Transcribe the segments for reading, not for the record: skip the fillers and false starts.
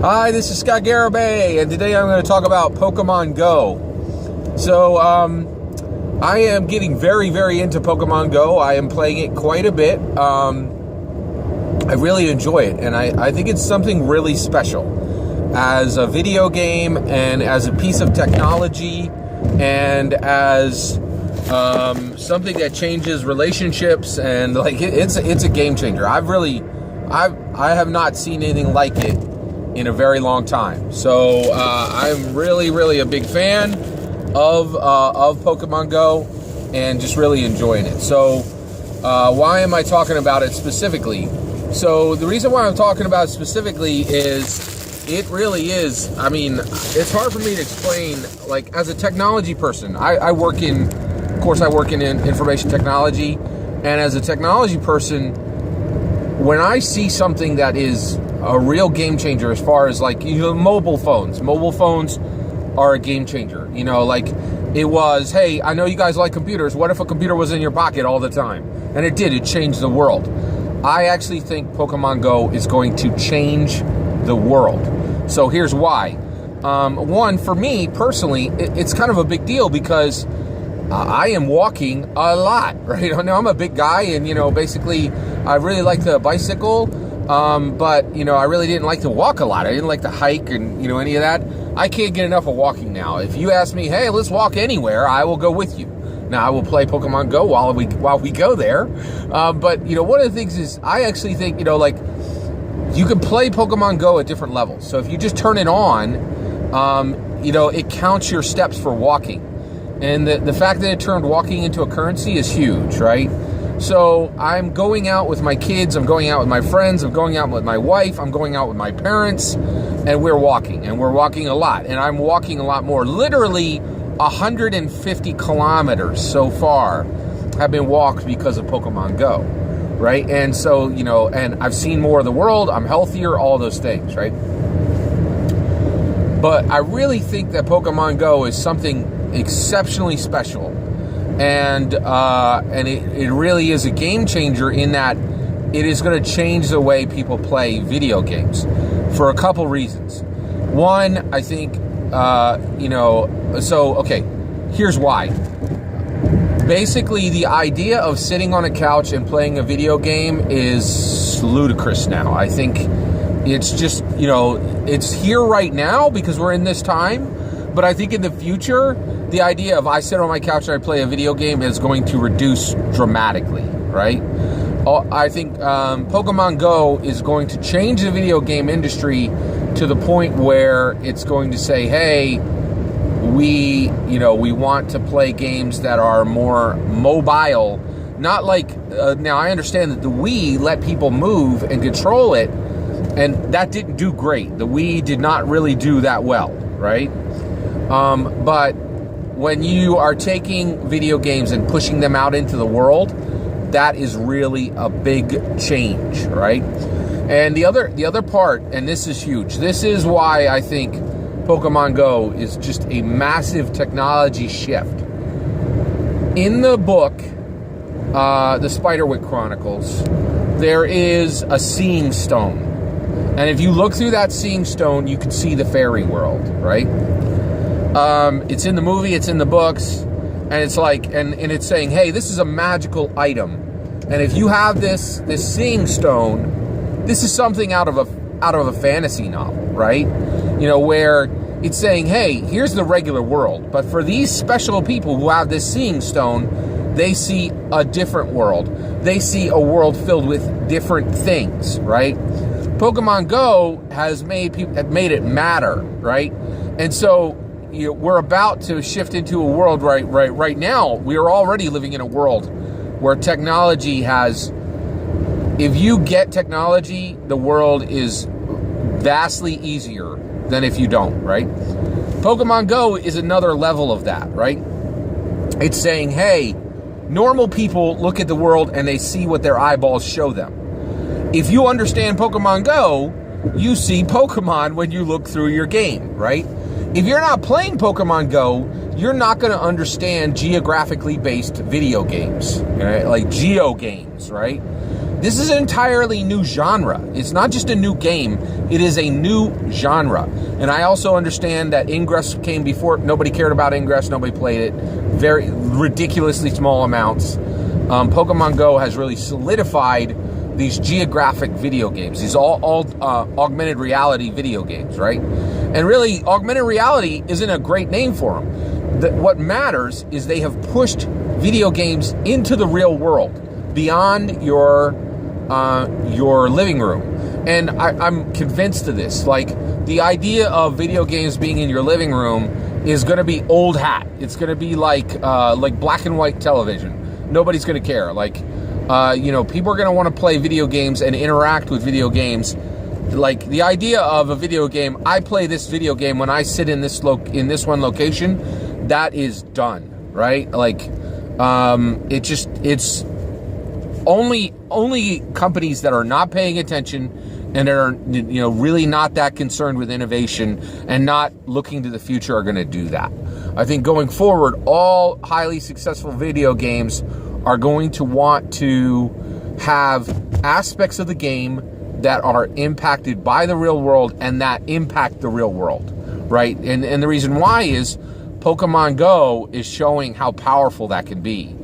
Hi, this is Scott Garibay, and today I'm going to talk about Pokemon Go. So, I am getting very, very into Pokemon Go. I am playing it quite a bit. I really enjoy it, and I think it's something really special. As a video game, and as a piece of technology, and as something that changes relationships, and like it's a game changer. I have not seen anything like it in a very long time. So I'm really a big fan of Pokemon Go, and just really enjoying it. So why am I talking about it specifically? So the reason why I'm talking about it specifically is it really is, I mean, it's hard for me to explain. Like, as a technology person, I work in information technology, and as a technology person, when I see something that is a real game changer, as far as like, mobile phones are a game changer. Like it was, hey, I know you guys like computers. What if a computer was in your pocket all the time? And it did. It changed the world. I actually think Pokemon Go is going to change the world. So here's why. One, for me personally, it's kind of a big deal because I am walking a lot, right? Now, I'm a big guy, and, basically I really like to bicycle, but, I really didn't like to walk a lot. I didn't like to hike and, any of that. I can't get enough of walking now. If you ask me, hey, let's walk anywhere, I will go with you. Now, I will play Pokemon Go while we go there. But, one of the things is, I actually think, like, you can play Pokemon Go at different levels. So if you just turn it on, it counts your steps for walking. And the fact that it turned walking into a currency is huge, right? So I'm going out with my kids, I'm going out with my friends, I'm going out with my wife, I'm going out with my parents, and we're walking a lot. And I'm walking a lot more. Literally 150 kilometers so far have been walked because of Pokemon Go, right? And so, and I've seen more of the world, I'm healthier, all those things, right? But I really think that Pokemon Go is something exceptionally special, and it really is a game changer in that it is going to change the way people play video games for a couple reasons. One, I think, here's why. Basically, the idea of sitting on a couch and playing a video game is ludicrous now. I think it's just, it's here right now because we're in this time. But I think in the future, the idea of I sit on my couch and I play a video game is going to reduce dramatically, right? I think Pokemon Go is going to change the video game industry to the point where it's going to say, hey, we want to play games that are more mobile. Not like, now I understand that the Wii let people move and control it, and that didn't do great. The Wii did not really do that well, right? But when you are taking video games and pushing them out into the world, that is really a big change, right? And the other part, and this is huge, this is why I think Pokemon Go is just a massive technology shift. In the book, the Spiderwick Chronicles, there is a seeing stone. And if you look through that seeing stone, you can see the fairy world, right? It's in the movie, it's in the books, and it's like, and it's saying, hey, this is a magical item. And if you have this seeing stone, this is something out of a fantasy novel, right? Where it's saying, hey, here's the regular world. But for these special people who have this seeing stone, they see a different world. They see a world filled with different things, right? Pokemon Go has made it matter, right? And so we're about to shift into a world right now. We are already living in a world where technology has, if you get technology, the world is vastly easier than if you don't, right? Pokemon Go is another level of that, right? It's saying, hey, normal people look at the world and they see what their eyeballs show them. If you understand Pokemon Go, you see Pokemon when you look through your game, right? If you're not playing Pokemon Go, you're not going to understand geographically based video games, right? Like geo games, right? This is an entirely new genre. It's not just a new game, it is a new genre. And I also understand that Ingress came before. Nobody cared about Ingress, nobody played it. Very ridiculously small amounts. Pokemon Go has really solidified these geographic video games, these all augmented reality video games, right? And really, augmented reality isn't a great name for them. What matters is they have pushed video games into the real world, beyond your living room. And I'm convinced of this. Like, the idea of video games being in your living room is going to be old hat. It's going to be like black and white television. Nobody's going to care. Like, people are going to want to play video games and interact with video games. Like, the idea of a video game, I play this video game when I sit in this one location, that is done, right? Like, it's only companies that are not paying attention and are, really not that concerned with innovation and not looking to the future are going to do that. I think going forward, all highly successful video games are going to want to have aspects of the game that are impacted by the real world and that impact the real world, right? And the reason why is Pokemon Go is showing how powerful that can be.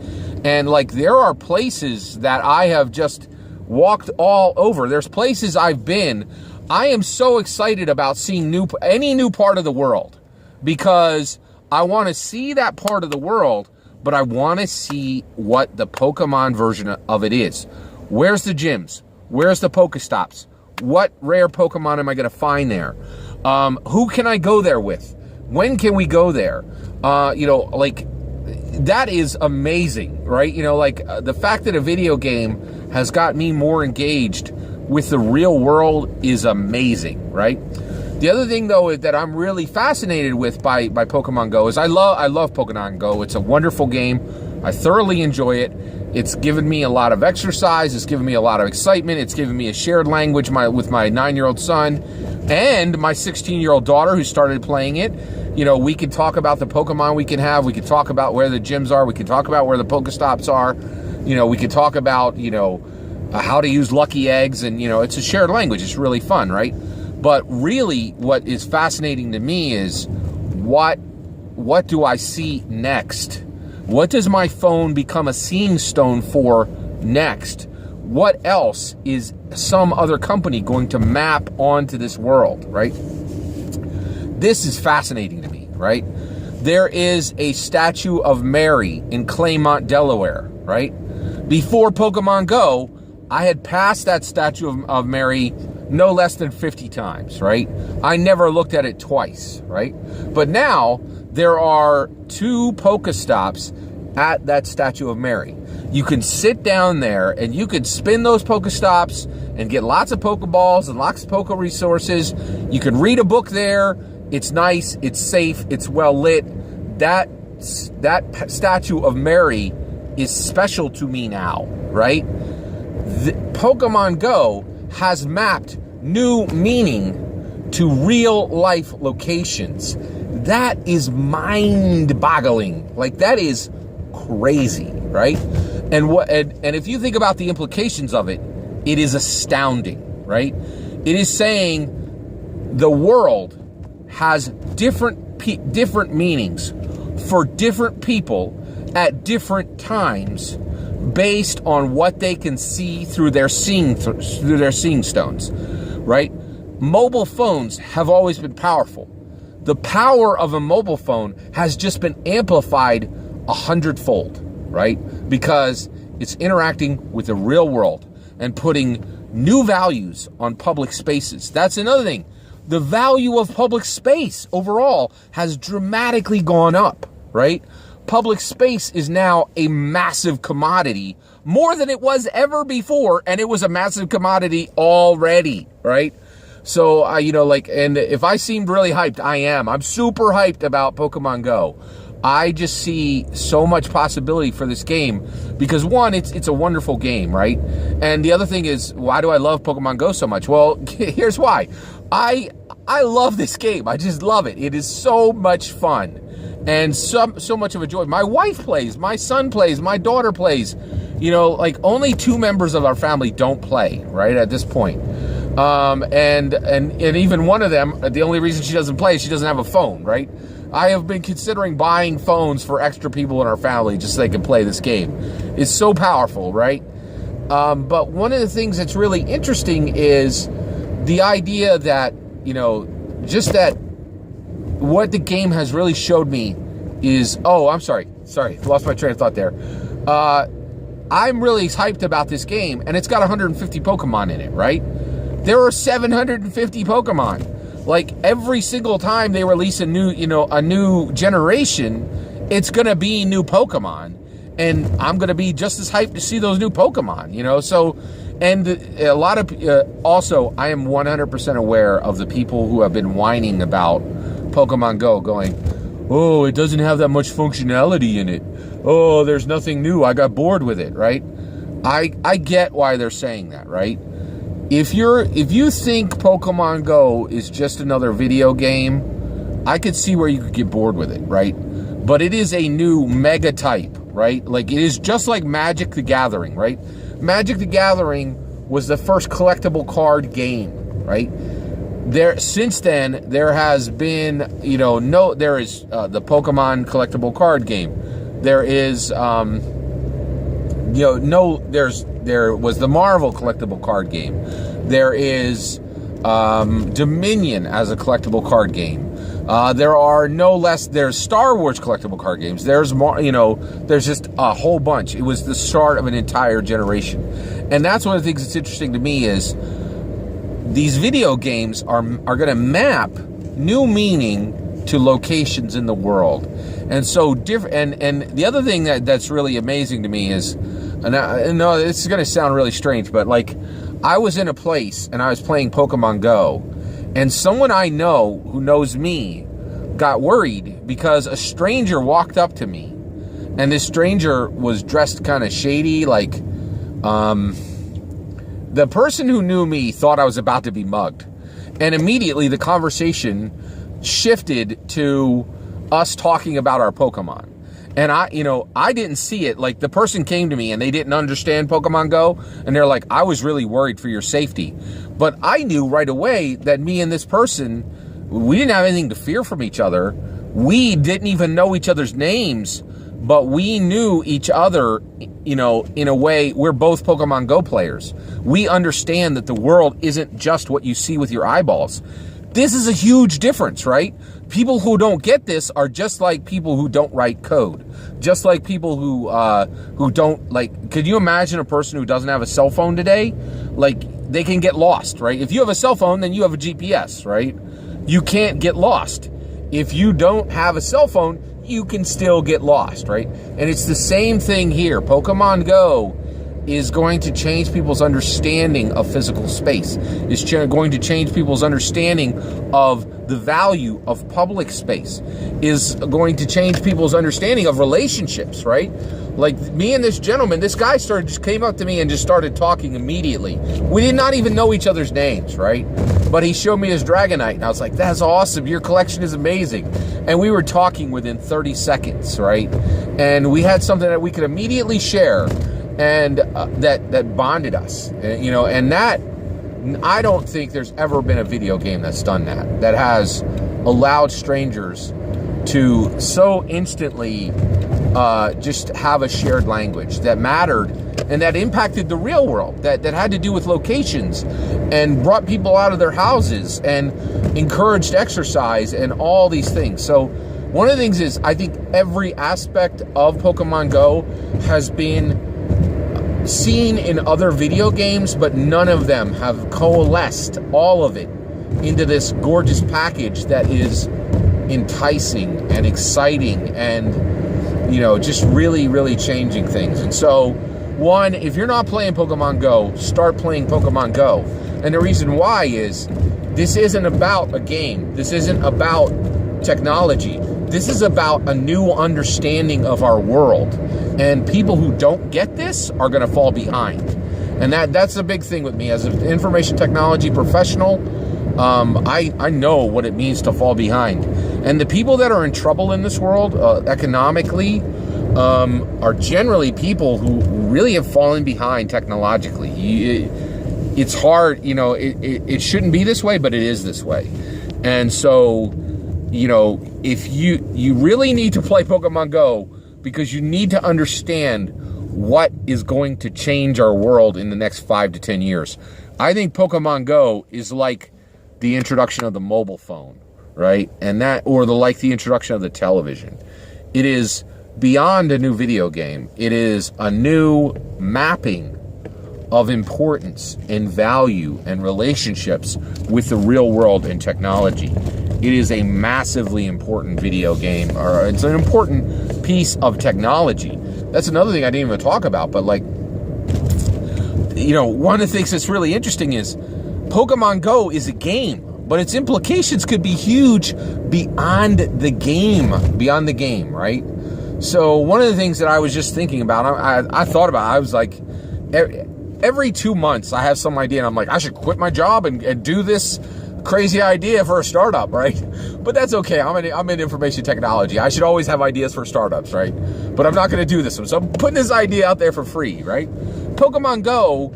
And like, there are places that I have just walked all over. There's places I've been. I am so excited about seeing any new part of the world, because I want to see that part of the world, but I want to see what the Pokemon version of it is. Where's the gyms? Where's the Pokestops? What rare Pokemon am I going to find there? Who can I go there with? When can we go there? That is amazing, right? The fact that a video game has got me more engaged with the real world is amazing, right? The other thing, though, that I'm really fascinated with by Pokemon Go is I love Pokemon Go. It's a wonderful game. I thoroughly enjoy it. It's given me a lot of exercise. It's given me a lot of excitement. It's given me a shared language with my 9-year-old son and my 16-year-old daughter who started playing it. We could talk about the Pokemon we can have. We could talk about where the gyms are. We could talk about where the Pokestops are. We could talk about, how to use lucky eggs. And, it's a shared language. It's really fun, right? But really, what is fascinating to me is what do I see next? What does my phone become a seeing stone for next? What else is some other company going to map onto this world, right? This is fascinating to me, right? There is a statue of Mary in Claymont, Delaware, right? Before Pokemon Go, I had passed that statue of Mary no less than 50 times, right? I never looked at it twice, right? But now there are 2 Pokestops at that statue of Mary. You can sit down there and you can spin those Pokestops and get lots of Pokeballs and lots of Poke resources. You can read a book there. It's nice, it's safe, it's well lit. That statue of Mary is special to me now, right? Pokemon Go has mapped new meaning to real life locations. That is mind-boggling. Like, that is crazy, right? And if you think about the implications of it, it is astounding, right? It is saying the world has different meanings for different people at different times based on what they can see through their seeing stones, right? Mobile phones have always been powerful. The power of a mobile phone has just been amplified 100-fold, right? Because it's interacting with the real world and putting new values on public spaces. That's another thing. The value of public space overall has dramatically gone up, right? Public space is now a massive commodity, more than it was ever before, and it was a massive commodity already, right? So, and if I seemed really hyped, I am. I'm super hyped about Pokemon Go. I just see so much possibility for this game because, one, it's a wonderful game, right? And the other thing is, why do I love Pokemon Go so much? Well, here's why. I love this game. I just love it. It is so much fun. and so much of a joy. My wife plays, my son plays, my daughter plays. Like only 2 members of our family don't play, right, at this point. And even one of them, the only reason she doesn't play is she doesn't have a phone, right? I have been considering buying phones for extra people in our family just so they can play this game. It's so powerful, right? But one of the things that's really interesting is the idea that, just that what the game has really showed me is, I'm sorry, lost my train of thought there. I'm really hyped about this game, and it's got 150 Pokemon in it, right? There are 750 Pokemon. Like every single time they release a new generation, it's gonna be new Pokemon, and I'm gonna be just as hyped to see those new Pokemon. So, and a lot of also, I am 100% aware of the people who have been whining about Pokemon Go, going, "Oh, it doesn't have that much functionality in it. Oh, there's nothing new. I got bored with it," right? I get why they're saying that, right? If you think Pokemon Go is just another video game, I could see where you could get bored with it, right? But it is a new mega type, right? Like, it is just like Magic the Gathering, right? Magic the Gathering was the first collectible card game, right? Since then, there has been, there is the Pokemon collectible card game. There is, there was the Marvel collectible card game. There is Dominion as a collectible card game. There's Star Wars collectible card games. There's more, there's just a whole bunch. It was the start of an entire generation. And that's one of the things that's interesting to me is these video games are going to map new meaning to locations in the world. And so different, and the other thing that's really amazing to me is, and I know this is going to sound really strange, but like I was in a place and I was playing Pokemon Go, and someone I know who knows me got worried because a stranger walked up to me, and this stranger was dressed kind of shady, like the person who knew me thought I was about to be mugged, and immediately the conversation shifted to us talking about our Pokemon. And I didn't see it. Like, the person came to me and they didn't understand Pokemon Go, and they're like, "I was really worried for your safety." But I knew right away that me and this person, we didn't have anything to fear from each other. We didn't even know each other's names, but we knew each other, in a way. We're both Pokemon Go players. We understand that the world isn't just what you see with your eyeballs. This is a huge difference, right? People who don't get this are just like people who don't write code. Just like people who don't, like, could you imagine a person who doesn't have a cell phone today? Like, they can get lost, right? If you have a cell phone, then you have a GPS, right? You can't get lost. If you don't have a cell phone, you can still get lost, right? And it's the same thing here. Pokemon Go is going to change people's understanding of physical space. It's going to change people's understanding of the value of public space. Is going to change people's understanding of relationships, right? Like me and this gentleman, this guy just came up to me and just started talking immediately. We did not even know each other's names, right? But he showed me his Dragonite, and I was like, "That's awesome. Your collection is amazing." And we were talking within 30 seconds, right? And we had something that we could immediately share, and that bonded us, and that, I don't think there's ever been a video game that's done that has allowed strangers to so instantly just have a shared language that mattered and that impacted the real world, that had to do with locations and brought people out of their houses and encouraged exercise and all these things. So one of the things is, I think every aspect of Pokemon Go has been seen in other video games, but none of them have coalesced all of it into this gorgeous package that is enticing and exciting and, just really, really changing things. And so, one, if you're not playing Pokemon Go, start playing Pokemon Go. And the reason why is, this isn't about a game. This isn't about technology. This is about a new understanding of our world. And people who don't get this are going to fall behind. And that's a big thing with me. As an information technology professional, I know what it means to fall behind. And the people that are in trouble in this world economically are generally people who really have fallen behind technologically. It's hard, you know, it shouldn't be this way, but it is this way. And so, you know, if you really need to play Pokemon Go because you need to understand what is going to change our world in the next 5 to 10 years. I think Pokemon Go is like the introduction of the mobile phone, right? And that, or like the introduction of the television. It is beyond a new video game. It is a new mapping of importance and value and relationships with the real world and technology. It is a massively important video game, or it's an important piece of technology. That's another thing I didn't even talk about, but like, you know, one of the things that's really interesting is Pokemon Go is a game, but its implications could be huge beyond the game, right? So one of the things that I was just thinking about, I thought about, I was like, every 2 months I have some idea and I'm like, I should quit my job and do this crazy idea for a startup, right? But that's okay. I'm in information technology. I should always have ideas for startups, right? But I'm not going to do this one. So I'm putting this idea out there for free, right? Pokemon Go,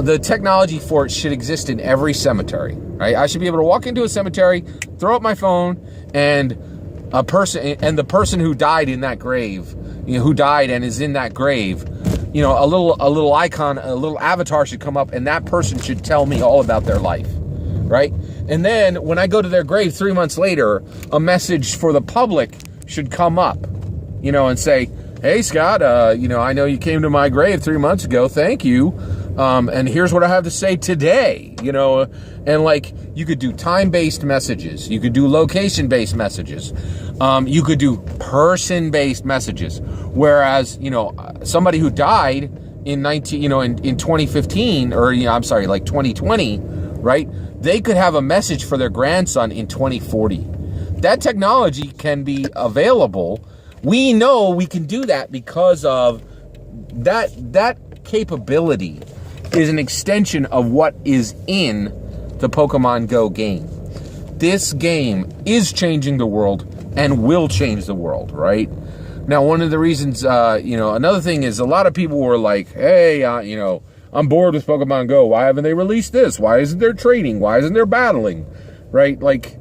the technology for it should exist in every cemetery, right? I should be able to walk into a cemetery, throw up my phone, and the person who died in that grave, you know, who died and is in that grave, you know, a little icon, a little avatar should come up, and that person should tell me all about their life, right? And then when I go to their grave 3 months later, a message for the public should come up, you know, and say, hey, Scott, you know, I know you came to my grave 3 months ago. Thank you. And here's what I have to say today, you know, and like you could do time-based messages. You could do location-based messages. You could do person-based messages. Whereas, you know, somebody who died in 2015 or, you know, I'm sorry, like 2020, right? They could have a message for their grandson in 2040. That technology can be available. We know we can do that because of that capability is an extension of what is in the Pokemon Go game. This game is changing the world and will change the world, right? Now, one of the reasons, you know, another thing is a lot of people were like, hey, you know, I'm bored with Pokemon Go. Why haven't they released this? Why isn't there trading? Why isn't there battling? Right? Like,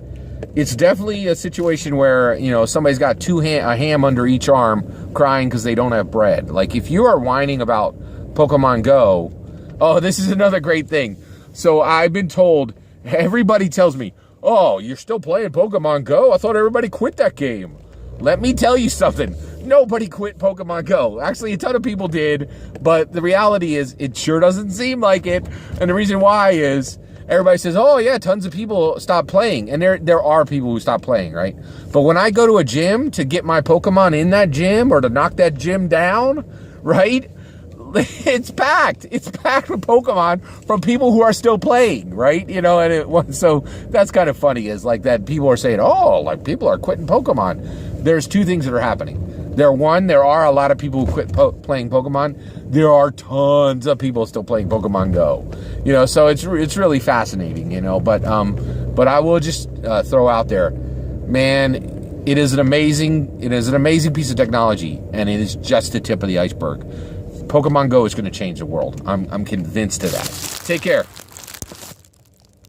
it's definitely a situation where, you know, somebody's got a ham under each arm crying because they don't have bread. Like, if you are whining about Pokemon Go, oh, this is another great thing. So I've been told, everybody tells me, oh, you're still playing Pokemon Go? I thought everybody quit that game. Let me tell you something. Nobody quit Pokemon Go. Actually, a ton of people did, but the reality is it sure doesn't seem like it. And the reason why is everybody says, oh yeah, tons of people stop playing. And there are people who stop playing, right? But when I go to a gym to get my Pokemon in that gym or to knock that gym down, right? It's packed. It's packed with Pokemon from people who are still playing, right? You know, and so that's kind of funny is like that people are saying, oh, like people are quitting Pokemon. There's two things that are happening. There are a lot of people who quit playing Pokemon. There are tons of people still playing Pokemon Go. You know, so it's really fascinating, you know, but I will just throw out there, man, it is an amazing piece of technology, and it is just the tip of the iceberg. Pokemon Go is going to change the world. I'm convinced of that. Take care.